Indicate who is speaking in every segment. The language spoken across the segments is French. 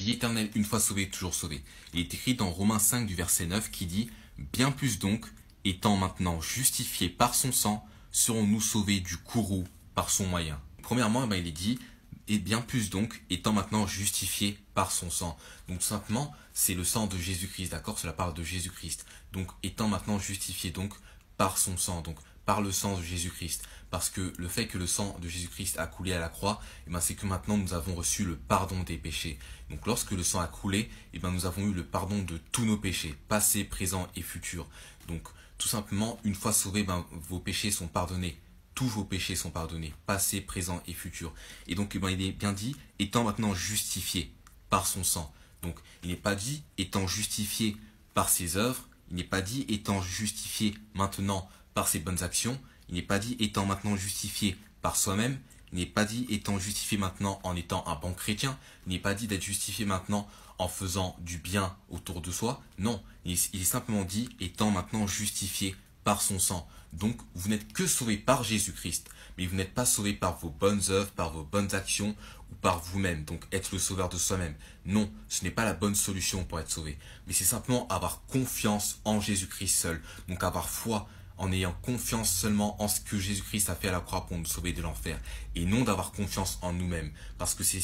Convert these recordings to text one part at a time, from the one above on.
Speaker 1: vie éternelle une fois sauvé, toujours sauvé. Il est écrit dans Romains 5 du verset 9 qui dit « Bien plus donc, étant maintenant justifiés par son sang, serons-nous sauvés du courroux par son moyen. » Premièrement, il est dit « Et bien plus donc, étant maintenant justifiés par son sang. » Donc tout simplement, c'est le sang de Jésus-Christ, d'accord? Cela parle de Jésus-Christ. Donc étant maintenant justifiés donc par son sang, donc par le sang de Jésus-Christ. Parce que le fait que le sang de Jésus-Christ a coulé à la croix, c'est que maintenant nous avons reçu le pardon des péchés. Donc lorsque le sang a coulé, nous avons eu le pardon de tous nos péchés, passés, présents et futurs. Donc tout simplement, une fois sauvés, vos péchés sont pardonnés. Tous vos péchés sont pardonnés, passés, présents et futurs. Et donc il est bien dit, étant maintenant justifié par son sang. Donc il n'est pas dit étant justifié par ses œuvres, il n'est pas dit étant justifié maintenant par ses bonnes actions, il n'est pas dit étant maintenant justifié par soi-même, il n'est pas dit étant justifié maintenant en étant un bon chrétien, il n'est pas dit d'être justifié maintenant en faisant du bien autour de soi. Non, il est simplement dit étant maintenant justifié par son sang. Donc vous n'êtes que sauvé par Jésus-Christ, mais vous n'êtes pas sauvé par vos bonnes œuvres, par vos bonnes actions ou par vous-même, donc être le sauveur de soi-même. Non, ce n'est pas la bonne solution pour être sauvé, mais c'est simplement avoir confiance en Jésus-Christ seul, donc avoir foi en ayant confiance seulement en ce que Jésus-Christ a fait à la croix pour nous sauver de l'enfer, et non d'avoir confiance en nous-mêmes, parce que c'est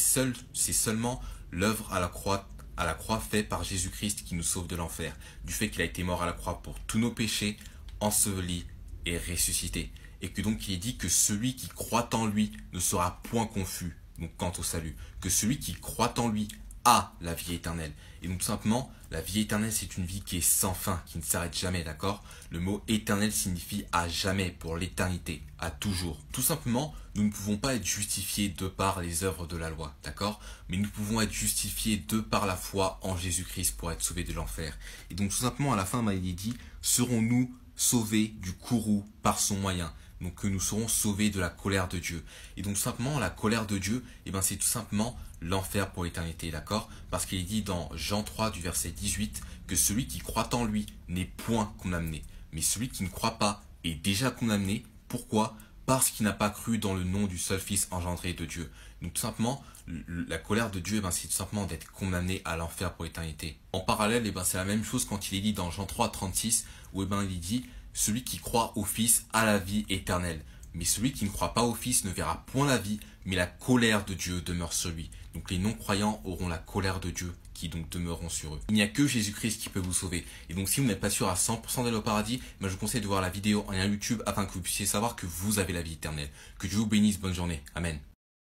Speaker 1: seulement l'œuvre à la croix faite par Jésus-Christ qui nous sauve de l'enfer, du fait qu'il a été mort à la croix pour tous nos péchés, enseveli et ressuscité. Et que donc il est dit que celui qui croit en lui ne sera point confus, donc quant au salut, que celui qui croit en lui a la vie éternelle. Et donc tout simplement, la vie éternelle c'est une vie qui est sans fin, qui ne s'arrête jamais, d'accord? Le mot éternel signifie à jamais, pour l'éternité, à toujours. Tout simplement, nous ne pouvons pas être justifiés de par les œuvres de la loi, d'accord? Mais nous pouvons être justifiés de par la foi en Jésus-Christ pour être sauvés de l'enfer. Et donc tout simplement à la fin, il est dit, serons-nous sauvés du courroux par son moyen, donc que nous serons sauvés de la colère de Dieu. Et donc simplement la colère de Dieu, c'est tout simplement l'enfer pour l'éternité, d'accord? Parce qu'il est dit dans Jean 3 du verset 18 que celui qui croit en lui n'est point condamné, mais celui qui ne croit pas est déjà condamné. Pourquoi? Parce qu'il n'a pas cru dans le nom du seul Fils engendré de Dieu. Donc tout simplement, la colère de Dieu, c'est tout simplement d'être condamné à l'enfer pour l'éternité. En parallèle, c'est la même chose quand il est dit dans Jean 3, 36, où il dit « Celui qui croit au Fils a la vie éternelle. Mais celui qui ne croit pas au Fils ne verra point la vie, mais la colère de Dieu demeure sur lui. » Donc les non-croyants auront la colère de Dieu qui donc demeureront sur eux. Il n'y a que Jésus-Christ qui peut vous sauver. Et donc si vous n'êtes pas sûr à 100% d'aller au paradis, je vous conseille de voir la vidéo en lien YouTube afin que vous puissiez savoir que vous avez la vie éternelle. Que Dieu vous bénisse, bonne journée. Amen.